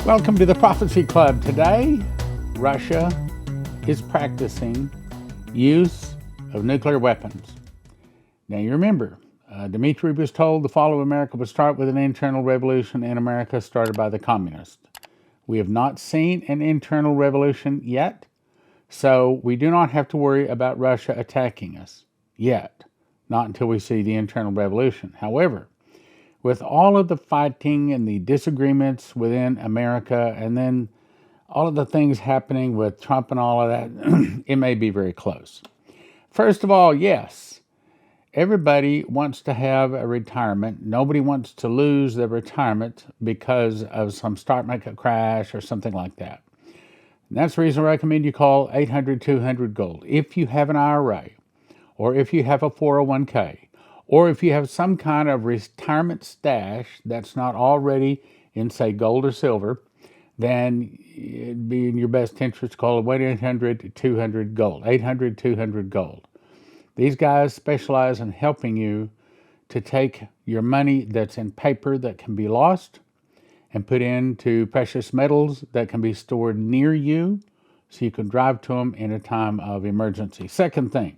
Welcome to the Prophecy Club. Today, Russia is practicing use of nuclear weapons. Now, you remember, Dmitry was told the fall of America would start with an internal revolution in America started by the communists. We have not seen an internal revolution yet, so we do not have to worry about Russia attacking us yet, not until we see the internal revolution. However, with all of the fighting and the disagreements within America, and then all of the things happening with Trump and all of that, it may be very close. First of all, yes, everybody wants to have a retirement. Nobody wants to lose their retirement because of some stock market crash or something like that. And that's the reason I recommend you call 800-200-GOLD. If you have an IRA, or if you have a 401k, or if you have some kind of retirement stash that's not already in, say, gold or silver, then it'd be in your best interest to call 1-800-200-GOLD, 800-200-GOLD. These guys specialize in helping you to take your money that's in paper that can be lost and put into precious metals that can be stored near you so you can drive to them in a time of emergency. Second thing,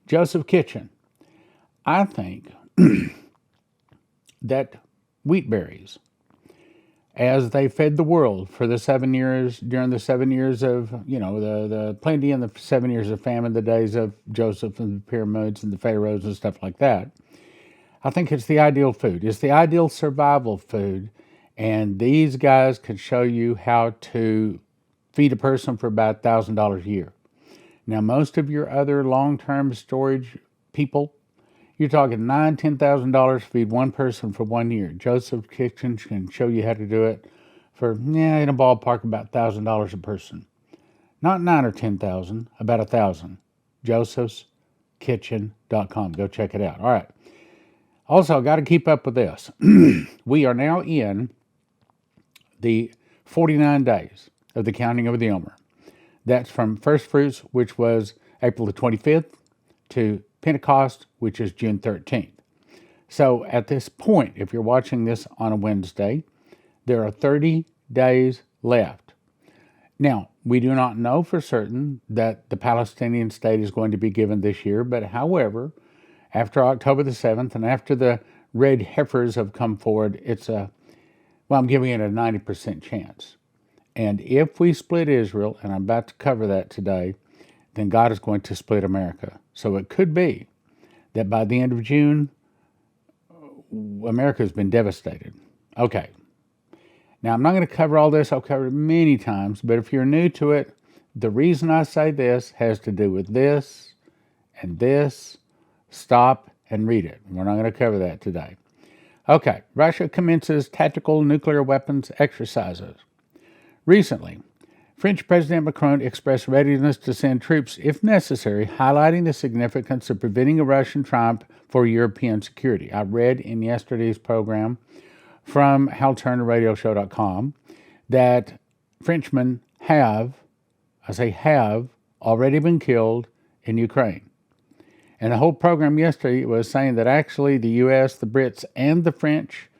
Joseph Kitchen. I think that wheat berries, as they fed the world for the 7 years, during the 7 years of, the plenty and the 7 years of famine, the days of Joseph and the pyramids and the pharaohs and stuff like that, I think it's the ideal food. It's the ideal survival food. And these guys could show you how to feed a person for about $1,000 a year. Now, most of your other long-term storage people, you're talking $9,000, $10,000 to feed one person for 1 year. Joseph Kitchen can show you how to do it for, in a ballpark, about $1,000 a person. Not 9 or 10,000, about 1,000. josephskitchen.com. Go check it out. All right. Also, got to keep up with this. We are now in the 49 days of the counting of the Omer. That's from First Fruits, which was April the 25th, to Pentecost, which is June 13th. So at this point, if you're watching this on a Wednesday, there are 30 days left. Now, we do not know for certain that the Palestinian state is going to be given this year, but however, after October the 7th and after the red heifers have come forward, I'm giving it a 90% chance. And if we split Israel, and I'm about to cover that today, then God is going to split America. So it could be that by the end of June, America has been devastated. Okay. Now, I'm not going to cover all this. I've covered it many times. But if you're new to it, the reason I say this has to do with this and this. Stop and read it. We're not going to cover that today. Okay. Russia commences tactical nuclear weapons exercises. Recently, French President Macron expressed readiness to send troops if necessary, highlighting the significance of preventing a Russian triumph for European security. I read in yesterday's program from HalTurnerRadioShow.com that Frenchmen have already been killed in Ukraine. And the whole program yesterday was saying that actually the U.S., the Brits, and the French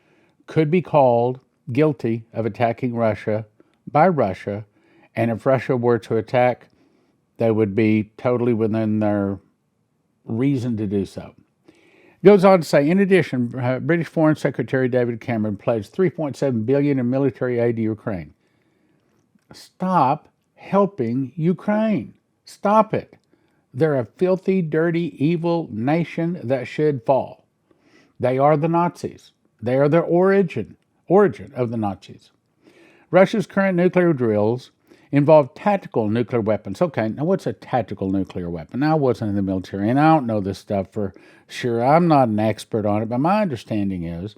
could be called guilty of attacking Russia by Russia, and if Russia were to attack, they would be totally within their reason to do so. It goes on to say, in addition, British Foreign Secretary David Cameron pledged $3.7 billion in military aid to Ukraine. Stop helping Ukraine. Stop it. They're a filthy, dirty, evil nation that should fall. They are the Nazis. They are the origin of the Nazis. Russia's current nuclear drills involve tactical nuclear weapons. Okay, now what's a tactical nuclear weapon? Now, I wasn't in the military, and I don't know this stuff for sure. I'm not an expert on it, but my understanding is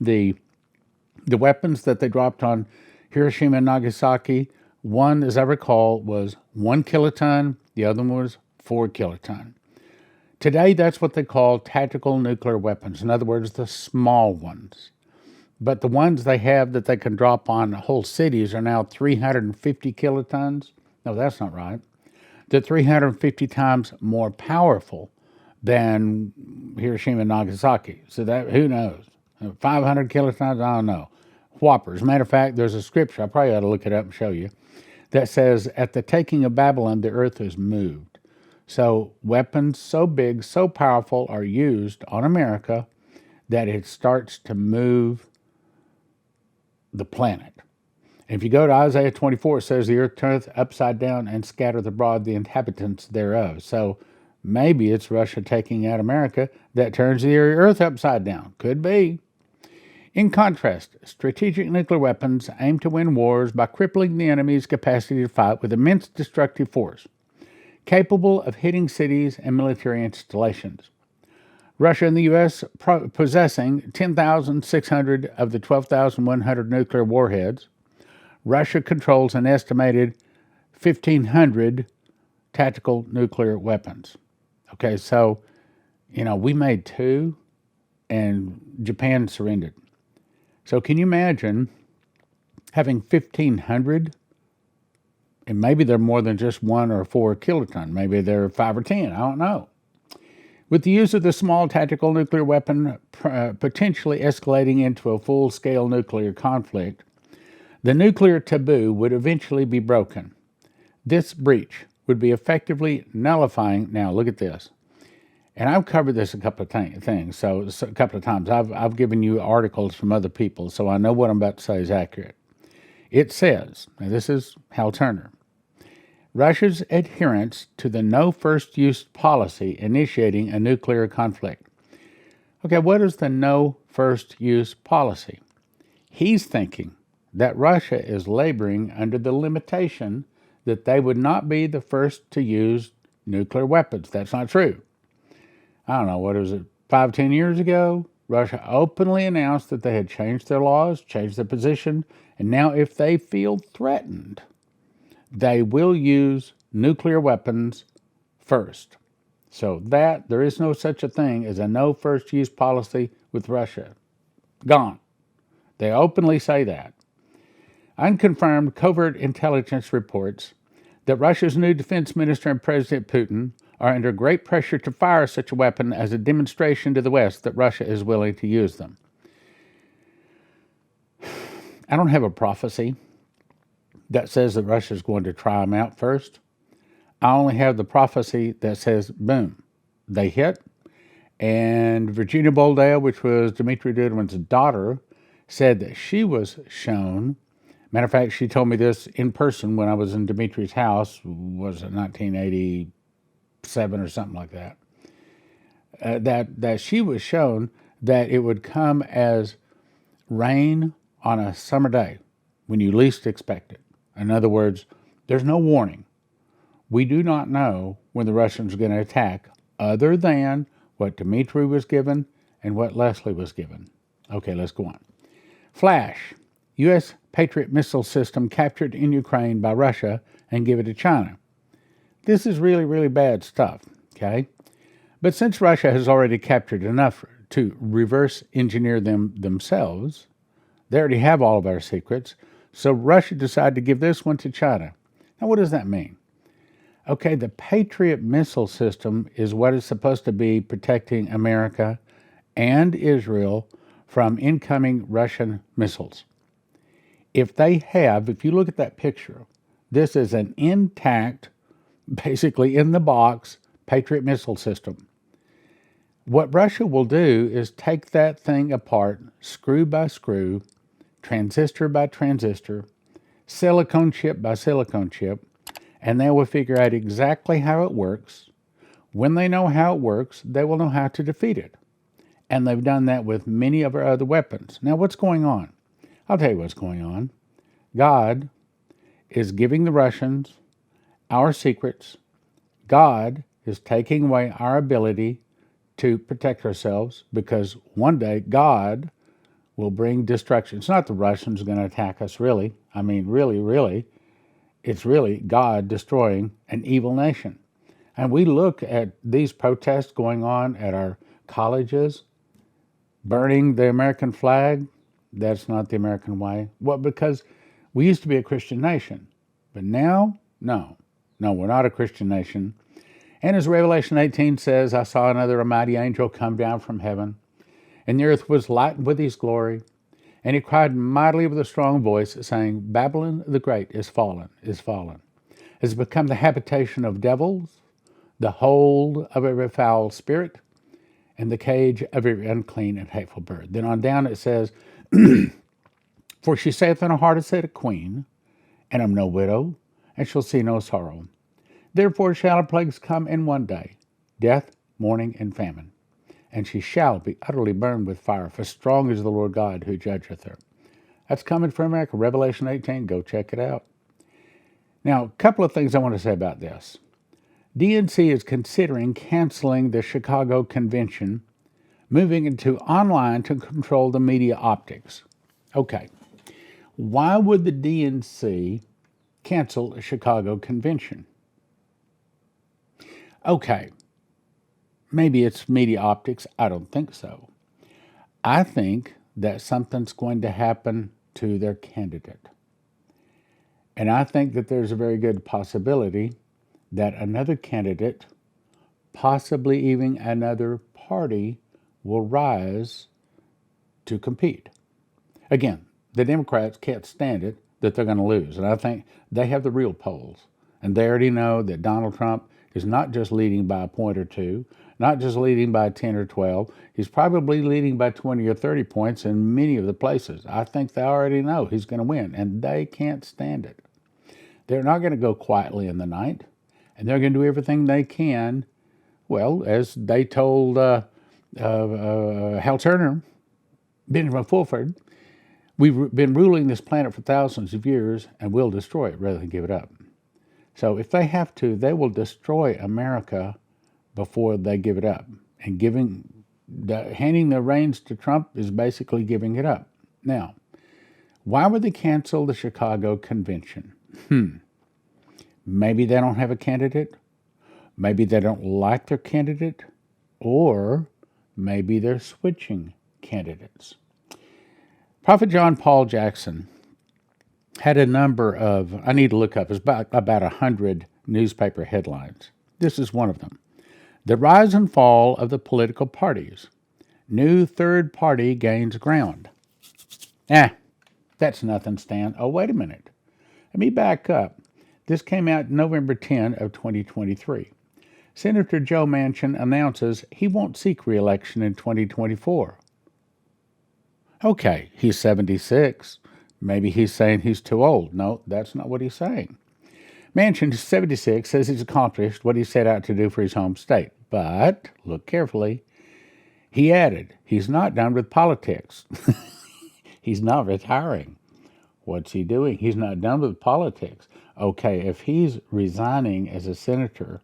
the weapons that they dropped on Hiroshima and Nagasaki, one, as I recall, was 1 kiloton. The other one was 4 kiloton. Today, that's what they call tactical nuclear weapons. In other words, the small ones. But the ones they have that they can drop on whole cities are now 350 kilotons. No, that's not right. They're 350 times more powerful than Hiroshima and Nagasaki. So that, who knows? 500 kilotons, I don't know. whoppers. Matter of fact, there's a scripture, I probably ought to look it up and show you, that says, at the taking of Babylon, the earth is moved. So weapons so big, so powerful are used on America that it starts to move the planet. If you go to Isaiah 24, it says the earth turneth upside down and scattereth abroad the inhabitants thereof. So maybe it's Russia taking out America that turns the earth upside down. Could be. In contrast, strategic nuclear weapons aim to win wars by crippling the enemy's capacity to fight with immense destructive force, capable of hitting cities and military installations. Russia and the U.S. possessing 10,600 of the 12,100 nuclear warheads, Russia controls an estimated 1,500 tactical nuclear weapons. Okay, so, we made 2 and Japan surrendered. So can you imagine having 1,500? And maybe they're more than just 1 or 4 kiloton. Maybe they're 5 or 10. I don't know. With the use of the small tactical nuclear weapon potentially escalating into a full-scale nuclear conflict, the nuclear taboo would eventually be broken. This breach would be effectively nullifying. Now, look at this. And I've covered this a couple of things. So a couple of times. I've given you articles from other people, so I know what I'm about to say is accurate. It says, now this is Hal Turner, Russia's adherence to the no first use policy initiating a nuclear conflict. Okay, what is the no first use policy? He's thinking that Russia is laboring under the limitation that they would not be the first to use nuclear weapons. That's not true. I don't know, what was it, 5-10 years ago? Russia openly announced that they had changed their laws, changed their position, and now if they feel threatened, they will use nuclear weapons first. So there is no such a thing as a no first use policy with Russia. Gone. They openly say that. Unconfirmed covert intelligence reports that Russia's new defense minister and President Putin are under great pressure to fire such a weapon as a demonstration to the West that Russia is willing to use them. I don't have a prophecy that says that Russia is going to try them out first. I only have the prophecy that says, boom, they hit. And Virginia Boldale, which was Dmitry Duduman's daughter, said that she was shown. Matter of fact, she told me this in person when I was in Dmitry's house, was it 1987 or something like that, that she was shown that it would come as rain on a summer day when you least expect it. In other words, there's no warning. We do not know when the Russians are going to attack other than what Dmitry was given and what Leslie was given. Okay, let's go on. Flash. U.S. Patriot missile system captured in Ukraine by Russia and given to China. This is really, really bad stuff, okay? But since Russia has already captured enough to reverse engineer them themselves, they already have all of our secrets, so Russia decided to give this one to China. Now, what does that mean? Okay, the Patriot missile system is what is supposed to be protecting America and Israel from incoming Russian missiles. If you look at that picture, this is an intact, basically in the box, Patriot missile system. What Russia will do is take that thing apart, screw by screw, transistor by transistor, silicon chip by silicon chip, and they will figure out exactly how it works. When they know how it works, they will know how to defeat it. And they've done that with many of our other weapons. Now, what's going on? I'll tell you what's going on. God is giving the Russians our secrets. God is taking away our ability to protect ourselves because one day God will bring destruction. It's not the Russians going to attack us, really. I mean, really, it's really God destroying an evil nation. And we look at these protests going on at our colleges, burning the American flag. That's not the American way. Well, because we used to be a Christian nation, but now, no, we're not a Christian nation. And as Revelation 18 says, I saw another mighty angel come down from heaven, and the earth was lightened with his glory, And he cried mightily with a strong voice, saying, Babylon the Great is fallen, has become the habitation of devils, the hold of every foul spirit, and the cage of every unclean and hateful bird. Then on down it says, For she saith in her heart, I said a queen, and am no widow, and shall see no sorrow. Therefore shall her plagues come in one day, death, mourning, and famine. And she shall be utterly burned with fire, for strong is the Lord God who judgeth her. That's coming from America, Revelation 18. Go check it out. Now, a couple of things I want to say about this. DNC is considering canceling the Chicago convention, moving into online to control the media optics. Okay, why would the DNC cancel a Chicago convention? Okay, maybe it's media optics. I don't think so. I think that something's going to happen to their candidate. And I think that there's a very good possibility that another candidate, possibly even another party, will rise to compete. Again, the Democrats can't stand it that they're going to lose. And I think they have the real polls. And they already know that Donald Trump is not just leading by a point or two, not just leading by 10 or 12. He's probably leading by 20 or 30 points in many of the places. I think they already know he's going to win, and they can't stand it. They're not going to go quietly in the night, and they're going to do everything they can. Well, as they told Hal Turner, Benjamin Fulford, we've been ruling this planet for thousands of years, and we'll destroy it rather than give it up. So if they have to, they will destroy America before they give it up. And handing the reins to Trump is basically giving it up. Now, why would they cancel the Chicago convention? Maybe they don't have a candidate. Maybe they don't like their candidate. Or maybe they're switching candidates. Prophet John Paul Jackson had a number of, I need to look up, it's about 100 newspaper headlines. This is one of them. The rise and fall of the political parties. New third party gains ground. That's nothing, Stan. Oh, wait a minute. Let me back up. This came out November 10 of 2023. Senator Joe Manchin announces he won't seek re-election in 2024. Okay, he's 76. Maybe he's saying he's too old. No, that's not what he's saying. Manchin, 76, says he's accomplished what he set out to do for his home state. But, look carefully, he added, he's not done with politics. He's not retiring. What's he doing? He's not done with politics. Okay, if he's resigning as a senator,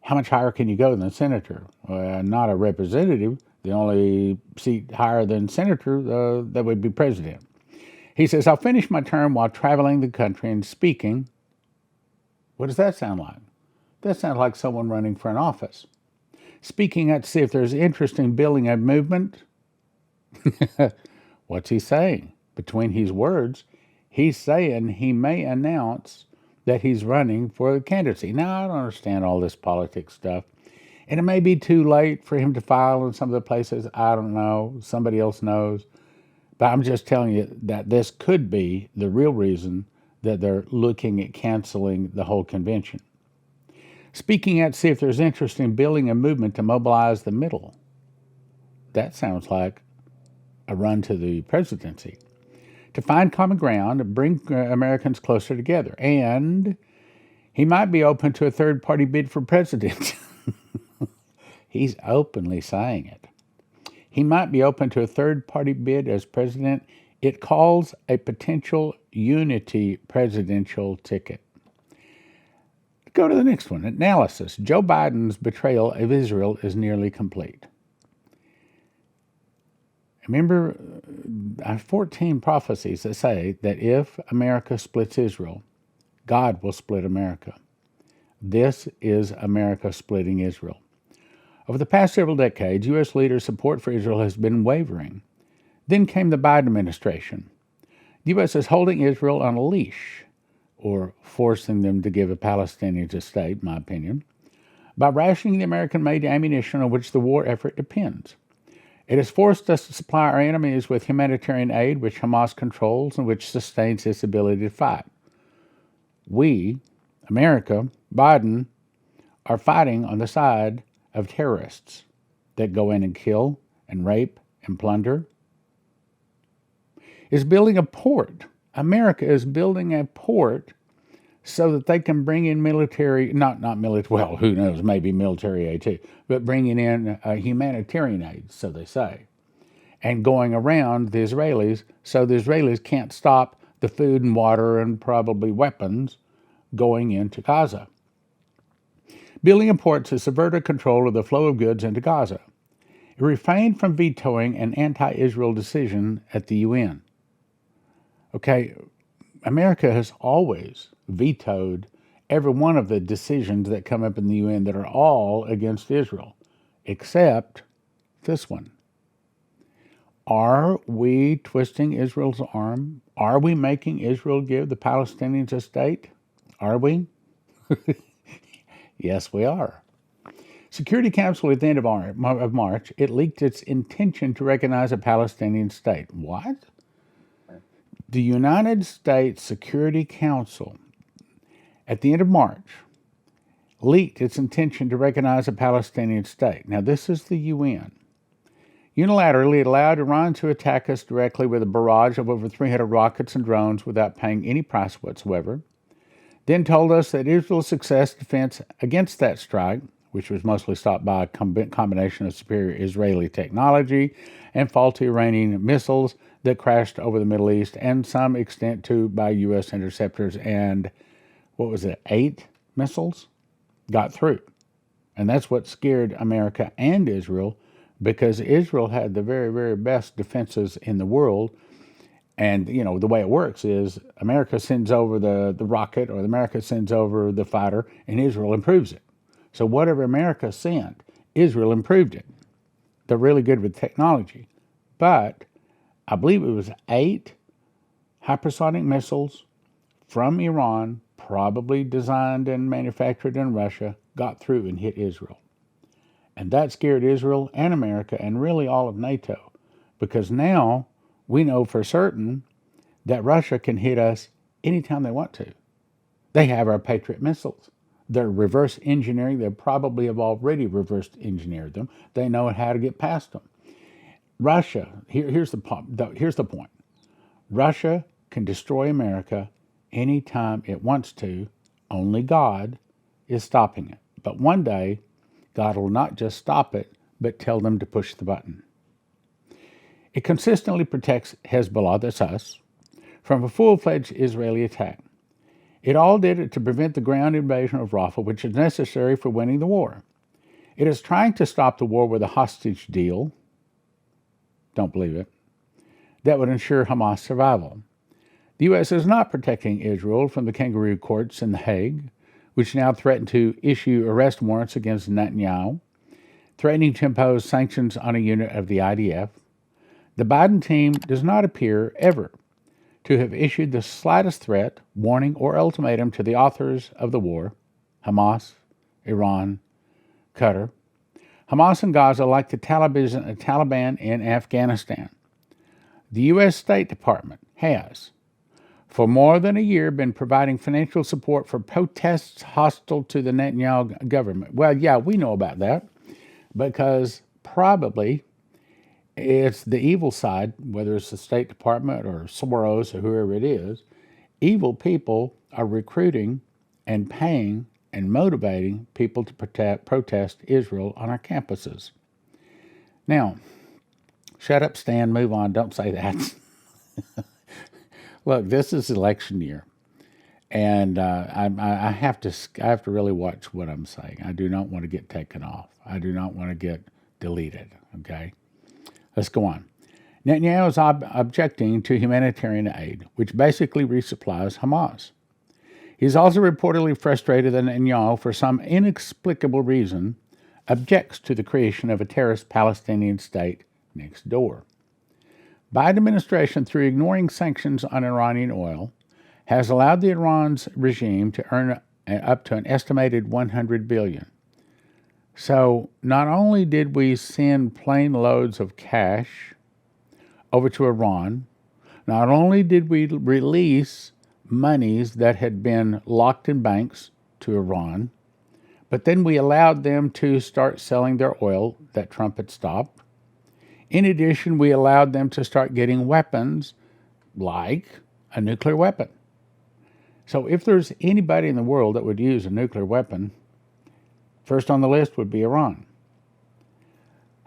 how much higher can you go than a senator? Not a representative. The only seat higher than senator, that would be president. He says, I'll finish my term while traveling the country and speaking. What does that sound like? That sounds like someone running for an office. Speaking out to see if there's interest in building a movement. What's he saying? Between his words, he's saying he may announce that he's running for the candidacy. Now, I don't understand all this politics stuff. And it may be too late for him to file in some of the places. I don't know. Somebody else knows. But I'm just telling you that this could be the real reason that they're looking at canceling the whole convention. Speaking out to see if there's interest in building a movement to mobilize the middle. That sounds like a run to the presidency. To find common ground and bring Americans closer together. And he might be open to a third-party bid for president. He's openly saying it. He might be open to a third-party bid as president. It calls a potential unity presidential ticket. Go to the next one. Analysis. Joe Biden's betrayal of Israel is nearly complete. Remember, I have 14 prophecies that say that if America splits Israel, God will split America. This is America splitting Israel. Over the past several decades, U.S. leaders' support for Israel has been wavering. Then came the Biden administration. The U.S. is holding Israel on a leash, or forcing them to give a Palestinian a state, in my opinion, by rationing the American-made ammunition on which the war effort depends. It has forced us to supply our enemies with humanitarian aid, which Hamas controls and which sustains its ability to fight. We, America, Biden, are fighting on the side of terrorists that go in and kill and rape and plunder. Is building a port. America is building a port so that they can bring in military, not military, well, who knows, maybe military aid too, but bringing in humanitarian aid, so they say, and going around the Israelis so the Israelis can't stop the food and water and probably weapons going into Gaza. Building a port to subvert control of the flow of goods into Gaza. It refrained from vetoing an anti-Israel decision at the UN. Okay, America has always vetoed every one of the decisions that come up in the UN that are all against Israel, except this one. Are we twisting Israel's arm? Are we making Israel give the Palestinians a state? Are we? Yes, we are. Security Council at the end of March, it leaked its intention to recognize a Palestinian state. What? The United States Security Council at the end of March leaked its intention to recognize a Palestinian state. Now, this is the UN. Unilaterally, it allowed Iran to attack us directly with a barrage of over 300 rockets and drones without paying any price whatsoever. Then told us that Israel's success defense against that strike, which was mostly stopped by a combination of superior Israeli technology and faulty Iranian missiles that crashed over the Middle East, and some extent too by U.S. interceptors, and 8 missiles got through. And that's what scared America and Israel, because Israel had the very, very best defenses in the world. And, the way it works is America sends over the rocket, or America sends over the fighter, and Israel improves it. So whatever America sent, Israel improved it. They're really good with technology. But I believe it was 8 hypersonic missiles from Iran, probably designed and manufactured in Russia, got through and hit Israel. And that scared Israel and America and really all of NATO, because now we know for certain that Russia can hit us anytime they want to. They have our Patriot missiles. They're reverse engineering. They probably have already reverse engineered them. They know how to get past them. Russia, here's the point. Russia can destroy America anytime it wants to. Only God is stopping it. But one day, God will not just stop it, but tell them to push the button. It consistently protects Hezbollah, that's us, from a full-fledged Israeli attack. It all did it to prevent the ground invasion of Rafah, which is necessary for winning the war. It is trying to stop the war with a hostage deal, don't believe it, that would ensure Hamas survival. The U.S. is not protecting Israel from the kangaroo courts in The Hague, which now threaten to issue arrest warrants against Netanyahu, threatening to impose sanctions on a unit of the IDF. The Biden team does not appear ever to have issued the slightest threat, warning, or ultimatum to the authors of the war, Hamas, Iran, Qatar. Hamas in Gaza, like the Taliban in Afghanistan. The U.S. State Department has, for more than a year, been providing financial support for protests hostile to the Netanyahu government. Well, yeah, we know about that, because probably it's the evil side, whether it's the State Department or Soros or whoever it is. Evil people are recruiting and paying and motivating people to protest Israel on our campuses. Now, shut up, Stan, move on, don't say that. Look, this is election year, and I have to really watch what I'm saying. I do not want to get taken off. I do not want to get deleted, okay? Let's go on. Netanyahu is objecting to humanitarian aid, which basically resupplies Hamas. He's also reportedly frustrated that Netanyahu, for some inexplicable reason, objects to the creation of a terrorist Palestinian state next door. Biden administration, through ignoring sanctions on Iranian oil, has allowed the Iran's regime to earn up to an estimated $100 billion. So not only did we send plane loads of cash over to Iran, not only did we release monies that had been locked in banks to Iran, but then we allowed them to start selling their oil that Trump had stopped. In addition, we allowed them to start getting weapons like a nuclear weapon. So if there's anybody in the world that would use a nuclear weapon, first on the list would be Iran.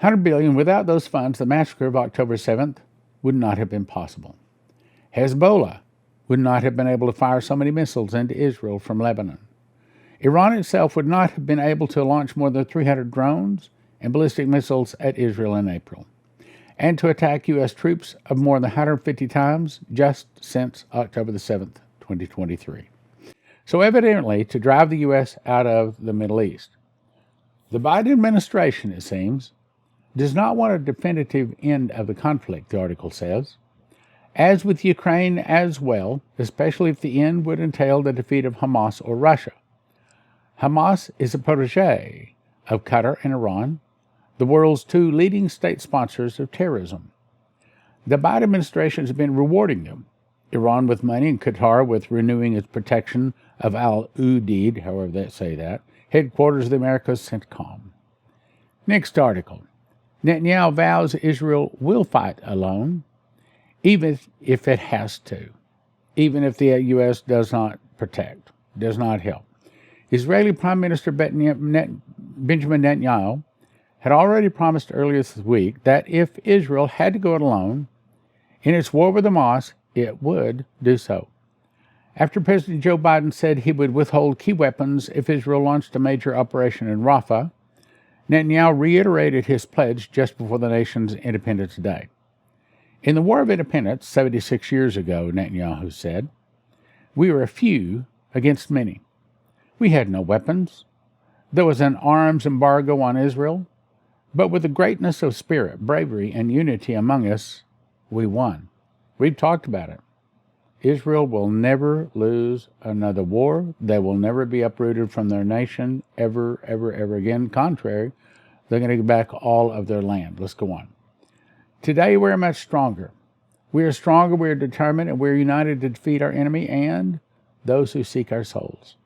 100 billion, without those funds, the massacre of October 7th would not have been possible. Hezbollah would not have been able to fire so many missiles into Israel from Lebanon. Iran itself would not have been able to launch more than 300 drones and ballistic missiles at Israel in April, and to attack U.S. troops of more than 150 times just since October the 7th, 2023. So evidently, to drive the U.S. out of the Middle East, the Biden administration, it seems, does not want a definitive end of the conflict, the article says, as with Ukraine as well, especially if the end would entail the defeat of Hamas or Russia. Hamas is a protege of Qatar and Iran, the world's two leading state sponsors of terrorism. The Biden administration has been rewarding them, Iran with money and Qatar with renewing its protection of Al-Udeid, however they say that, headquarters of the Americas CENTCOM. Next article. Netanyahu vows Israel will fight alone, even if it has to, even if the U.S. does not protect, does not help. Israeli Prime Minister Benjamin Netanyahu had already promised earlier this week that if Israel had to go it alone in its war with Hamas, it would do so. After President Joe Biden said he would withhold key weapons if Israel launched a major operation in Rafah, Netanyahu reiterated his pledge just before the nation's Independence Day. In the War of Independence, 76 years ago, Netanyahu said, we were a few against many. We had no weapons. There was an arms embargo on Israel. But with the greatness of spirit, bravery, and unity among us, we won. We've talked about it. Israel will never lose another war. They will never be uprooted from their nation ever, ever, ever again. Contrary, they're going to get back all of their land. Let's go on. Today, we're much stronger. We are stronger, we are determined, and we're united to defeat our enemy and those who seek our souls.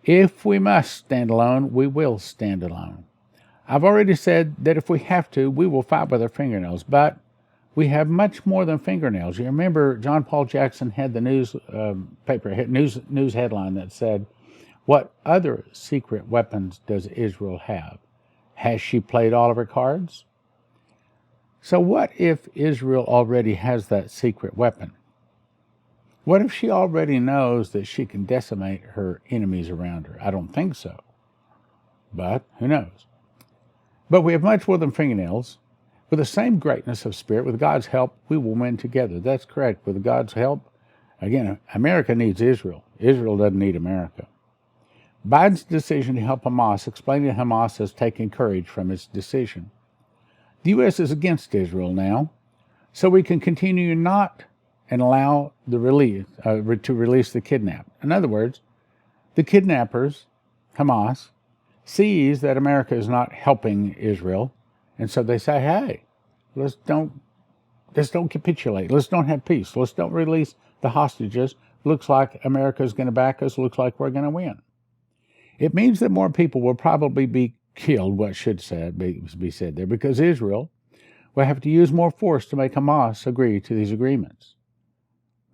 If we must stand alone, we will stand alone. I've already said that if we have to, we will fight with our fingernails, but we have much more than fingernails. You remember John Paul Jackson had the news headline that said, what other secret weapons does Israel have? Has she played all of her cards? So what if Israel already has that secret weapon? What if she already knows that she can decimate her enemies around her? I don't think so, but who knows? But we have much more than fingernails. With the same greatness of spirit, with God's help, we will win together. That's correct. With God's help, again, America needs Israel. Israel doesn't need America. Biden's decision to help Hamas, explaining Hamas has taken courage from its decision. The U.S. is against Israel now, so we can continue not and allow the to release the kidnapped. In other words, the kidnappers, Hamas, sees that America is not helping Israel, and so they say, hey, let's don't capitulate. Let's don't have peace. Let's don't release the hostages. Looks like America's going to back us. Looks like we're going to win. It means that more people will probably be killed, what should be said there, because Israel will have to use more force to make Hamas agree to these agreements.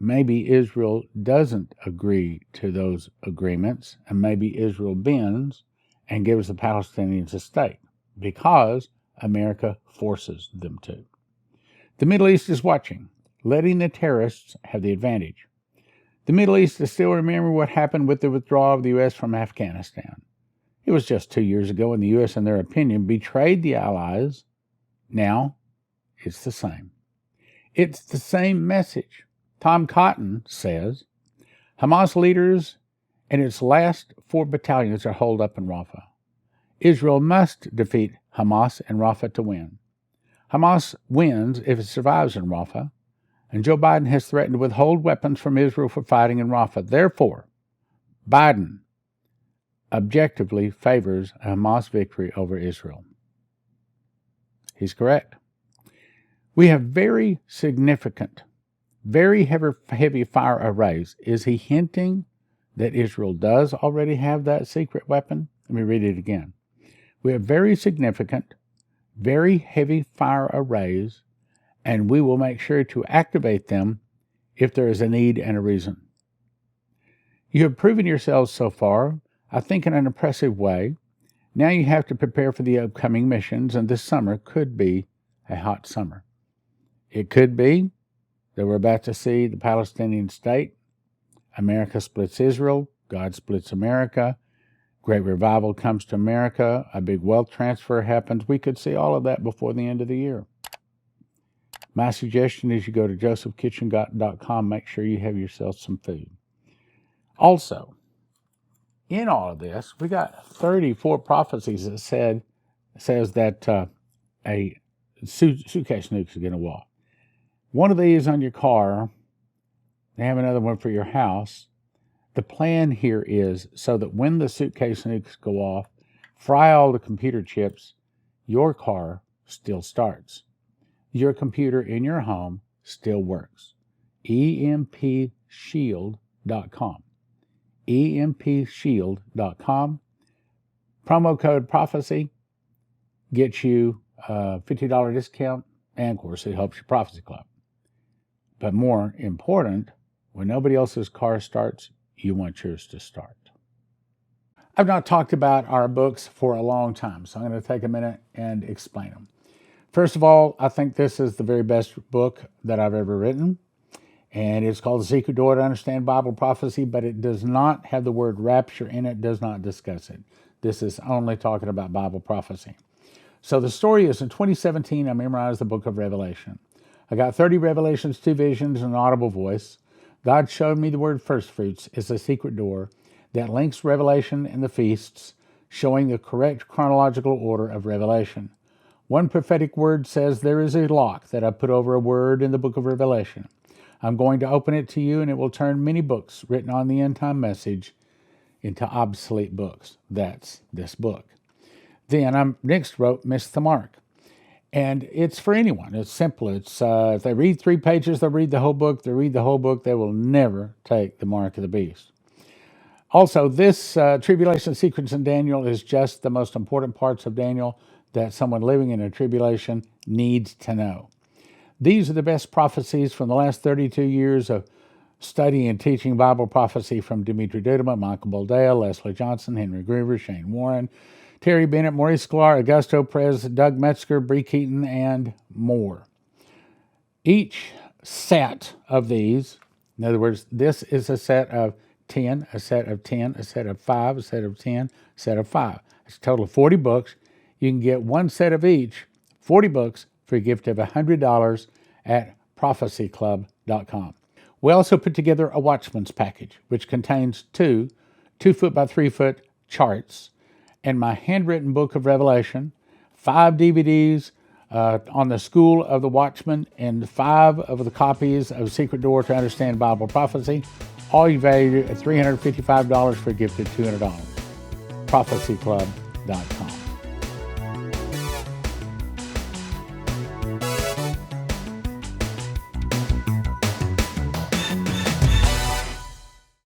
Maybe Israel doesn't agree to those agreements, and maybe Israel bends and gives the Palestinians a state because America forces them to. The Middle East is watching, letting the terrorists have the advantage. The Middle East is still remembering what happened with the withdrawal of the U.S. from Afghanistan. It was just 2 years ago when the U.S., in their opinion, betrayed the Allies. Now, it's the same. It's the same message. Tom Cotton says, Hamas leaders and its last 4 battalions are holed up in Rafah. Israel must defeat Hamas and Rafah to win. Hamas wins if it survives in Rafah, and Joe Biden has threatened to withhold weapons from Israel for fighting in Rafah. Therefore, Biden, objectively favors a Hamas victory over Israel. He's correct. We have very significant, very heavy fire arrays. Is he hinting that Israel does already have that secret weapon? Let me read it again. We have very significant, very heavy fire arrays, and we will make sure to activate them if there is a need and a reason. You have proven yourselves so far, I think, in an impressive way. Now you have to prepare for the upcoming missions, and this summer could be a hot summer. It could be that we're about to see the Palestinian state. America splits Israel. God splits America. Great revival comes to America. A big wealth transfer happens. We could see all of that before the end of the year. My suggestion is you go to josephkitchen.com. Make sure you have yourself some food. Also, in all of this, we got 34 prophecies that says that a suitcase nuke is going to go off. One of these on your car. They have another one for your house. The plan here is so that when the suitcase nukes go off, fry all the computer chips, your car still starts. Your computer in your home still works. EMPShield.com. EMPShield.com. Promo code prophecy gets you a $50 discount, and of course it helps your Prophecy Club. But more important, when nobody else's car starts, you want yours to start. I've not talked about our books for a long time, so I'm going to take a minute and explain them. First of all, I think this is the very best book that I've ever written, and it's called The Secret Door to Understand Bible Prophecy, but it does not have the word rapture in it, does not discuss it. This is only talking about Bible prophecy. So the story is in 2017, I memorized the book of Revelation. I got 30 revelations, 2 visions, and an audible voice. God showed me the word first fruits is a secret door that links Revelation and the feasts, showing the correct chronological order of Revelation. One prophetic word says there is a lock that I put over a word in the book of Revelation. I'm going to open it to you, and it will turn many books written on the end time message into obsolete books. That's this book. Then I next wrote Miss the Mark. And it's for anyone. It's simple. It's if they read 3 pages, they'll read the whole book. If they read the whole book, they will never take the mark of the beast. Also, this tribulation sequence in Daniel is just the most important parts of Daniel that someone living in a tribulation needs to know. These are the best prophecies from the last 32 years of studying and teaching Bible prophecy from Dimitri Duduman, Michael Boldea, Leslie Johnson, Henry Groover, Shane Warren, Terry Bennett, Maurice Sklar, Augusto Perez, Doug Metzger, Bree Keaton, and more. Each set of these, in other words, this is a set of 10, a set of 10, a set of 5, a set of 10, a set of 5. It's a total of 40 books. You can get one set of each, 40 books, for a gift of $100 at prophecyclub.com. We also put together a Watchman's package, which contains 2 2-foot by 3-foot charts, and my handwritten book of Revelation, 5 DVDs on the School of the Watchman, and 5 of the copies of Secret Door to Understand Bible Prophecy, all you valued at $355 for a gift of $200. prophecyclub.com.